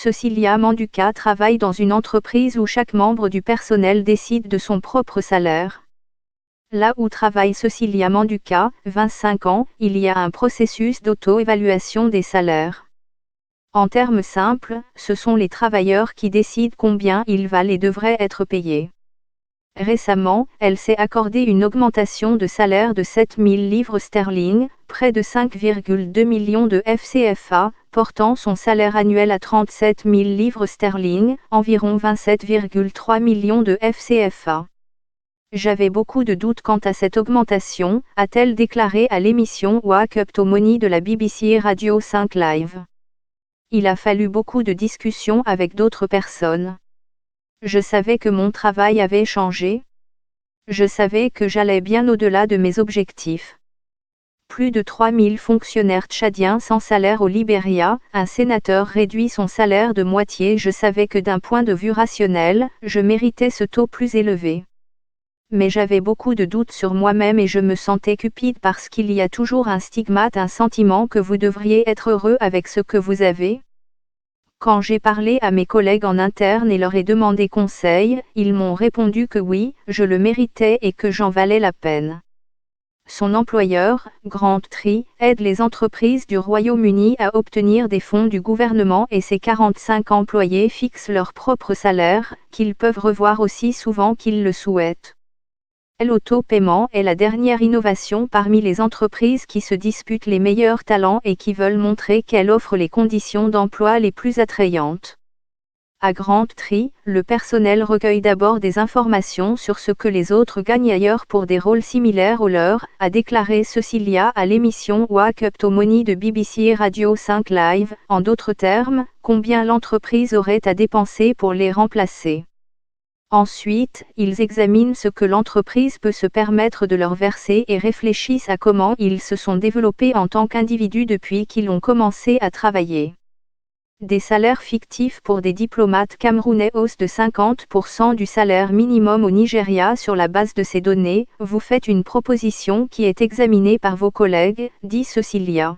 Cecilia Manduca travaille dans une entreprise où chaque membre du personnel décide de son propre salaire. Là où travaille Cecilia Manduca, 25 ans, il y a un processus d'auto-évaluation des salaires. En termes simples, ce sont les travailleurs qui décident combien ils valent et devraient être payés. Récemment, elle s'est accordé une augmentation de salaire de 7 000 livres sterling, près de 5,2 millions de FCFA, portant son salaire annuel à 37 000 livres sterling, environ 27,3 millions de FCFA. J'avais beaucoup de doutes quant à cette augmentation, a-t-elle déclaré à l'émission Wake Up to Money de la BBC Radio 5 Live. Il a fallu beaucoup de discussions avec d'autres personnes. Je savais que mon travail avait changé. Je savais que j'allais bien au-delà de mes objectifs. Plus de 3000 fonctionnaires tchadiens sans salaire au Libéria, un sénateur réduit son salaire de moitié. Je savais que d'un point de vue rationnel, je méritais ce taux plus élevé. Mais j'avais beaucoup de doutes sur moi-même et je me sentais cupide parce qu'il y a toujours un stigmate, un sentiment que vous devriez être heureux avec ce que vous avez. Quand j'ai parlé à mes collègues en interne et leur ai demandé conseil, ils m'ont répondu que oui, je le méritais et que j'en valais la peine. Son employeur, Grand Tree, aide les entreprises du Royaume-Uni à obtenir des fonds du gouvernement et ses 45 employés fixent leur propre salaire, qu'ils peuvent revoir aussi souvent qu'ils le souhaitent. L'auto-paiement est la dernière innovation parmi les entreprises qui se disputent les meilleurs talents et qui veulent montrer qu'elle offre les conditions d'emploi les plus attrayantes. À Grand Tree, le personnel recueille d'abord des informations sur ce que les autres gagnent ailleurs pour des rôles similaires aux leurs, a déclaré Cecilia à l'émission Wake Up to Money de BBC Radio 5 Live, en d'autres termes, combien l'entreprise aurait à dépenser pour les remplacer. Ensuite, ils examinent ce que l'entreprise peut se permettre de leur verser et réfléchissent à comment ils se sont développés en tant qu'individus depuis qu'ils ont commencé à travailler. Des salaires fictifs pour des diplomates camerounais, hausse de 50% du salaire minimum au Nigeria sur la base de ces données. Vous faites une proposition qui est examinée par vos collègues, dit Cecilia.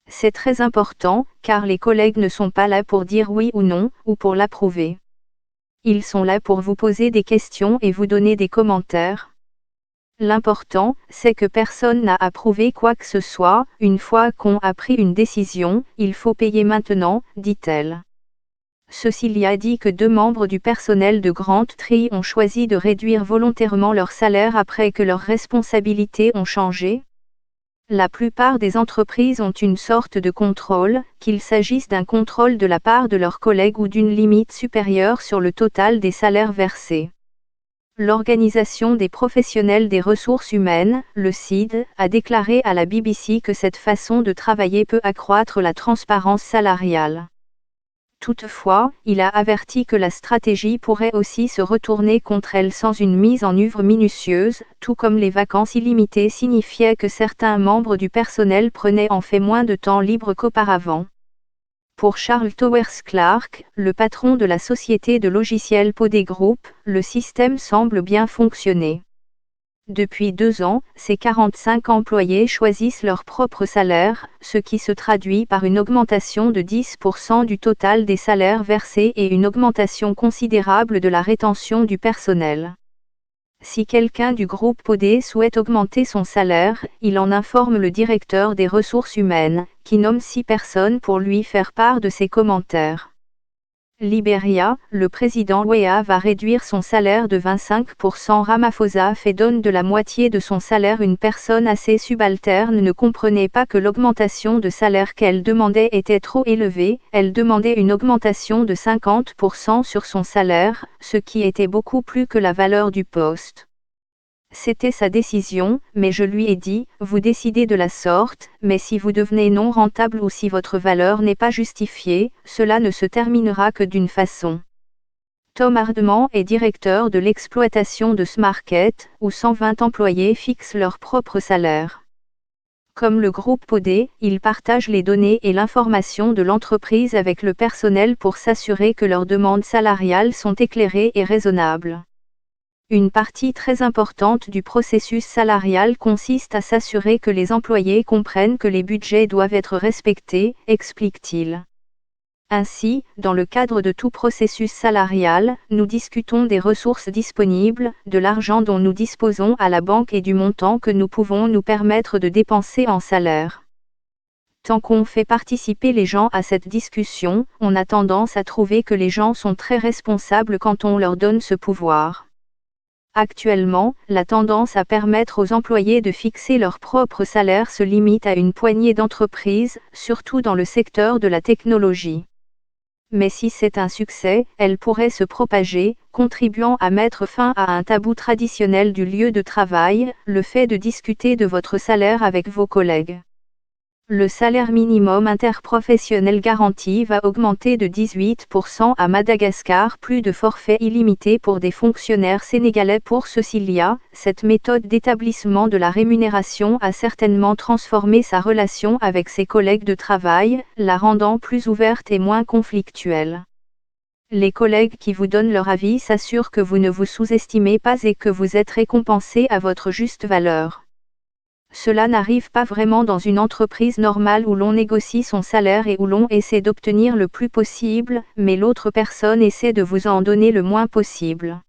C'est très important, car les collègues ne sont pas là pour dire oui ou non, ou pour l'approuver. Ils sont là pour vous poser des questions et vous donner des commentaires. L'important, c'est que personne n'a approuvé quoi que ce soit. Une fois qu'on a pris une décision, il faut payer maintenant, dit-elle. Cecilia dit que 2 membres du personnel de Grand Tree ont choisi de réduire volontairement leur salaire après que leurs responsabilités ont changé. La plupart des entreprises ont une sorte de contrôle, qu'il s'agisse d'un contrôle de la part de leurs collègues ou d'une limite supérieure sur le total des salaires versés. L'Organisation des professionnels des ressources humaines, le CID, a déclaré à la BBC que cette façon de travailler peut accroître la transparence salariale. Toutefois, il a averti que la stratégie pourrait aussi se retourner contre elle sans une mise en œuvre minutieuse, tout comme les vacances illimitées signifiaient que certains membres du personnel prenaient en fait moins de temps libre qu'auparavant. Pour Charles Towers Clark, le patron de la société de logiciels Podé Group, le système semble bien fonctionner. Depuis 2 ans, ces 45 employés choisissent leur propre salaire, ce qui se traduit par une augmentation de 10% du total des salaires versés et une augmentation considérable de la rétention du personnel. Si quelqu'un du groupe Podé souhaite augmenter son salaire, il en informe le directeur des ressources humaines, qui nomme 6 personnes pour lui faire part de ses commentaires. Libéria, le président Weah va réduire son salaire de 25%. Ramaphosa fait donne de la moitié de son salaire. Une personne assez subalterne ne comprenait pas que l'augmentation de salaire qu'elle demandait était trop élevée. Elle demandait une augmentation de 50% sur son salaire, ce qui était beaucoup plus que la valeur du poste. C'était sa décision, mais je lui ai dit, vous décidez de la sorte, mais si vous devenez non rentable ou si votre valeur n'est pas justifiée, cela ne se terminera que d'une façon. Tom Hardman est directeur de l'exploitation de Smarket, où 120 employés fixent leur propre salaire. Comme le groupe Podé, il partage les données et l'information de l'entreprise avec le personnel pour s'assurer que leurs demandes salariales sont éclairées et raisonnables. Une partie très importante du processus salarial consiste à s'assurer que les employés comprennent que les budgets doivent être respectés, explique-t-il. Ainsi, dans le cadre de tout processus salarial, nous discutons des ressources disponibles, de l'argent dont nous disposons à la banque et du montant que nous pouvons nous permettre de dépenser en salaire. Tant qu'on fait participer les gens à cette discussion, on a tendance à trouver que les gens sont très responsables quand on leur donne ce pouvoir. Actuellement, la tendance à permettre aux employés de fixer leur propre salaire se limite à une poignée d'entreprises, surtout dans le secteur de la technologie. Mais si c'est un succès, elle pourrait se propager, contribuant à mettre fin à un tabou traditionnel du lieu de travail, le fait de discuter de votre salaire avec vos collègues. Le salaire minimum interprofessionnel garanti va augmenter de 18% à Madagascar, plus de forfaits illimités pour des fonctionnaires sénégalais pour Cecilia. Cette méthode d'établissement de la rémunération a certainement transformé sa relation avec ses collègues de travail, la rendant plus ouverte et moins conflictuelle. Les collègues qui vous donnent leur avis s'assurent que vous ne vous sous-estimez pas et que vous êtes récompensé à votre juste valeur. Cela n'arrive pas vraiment dans une entreprise normale où l'on négocie son salaire et où l'on essaie d'obtenir le plus possible, mais l'autre personne essaie de vous en donner le moins possible.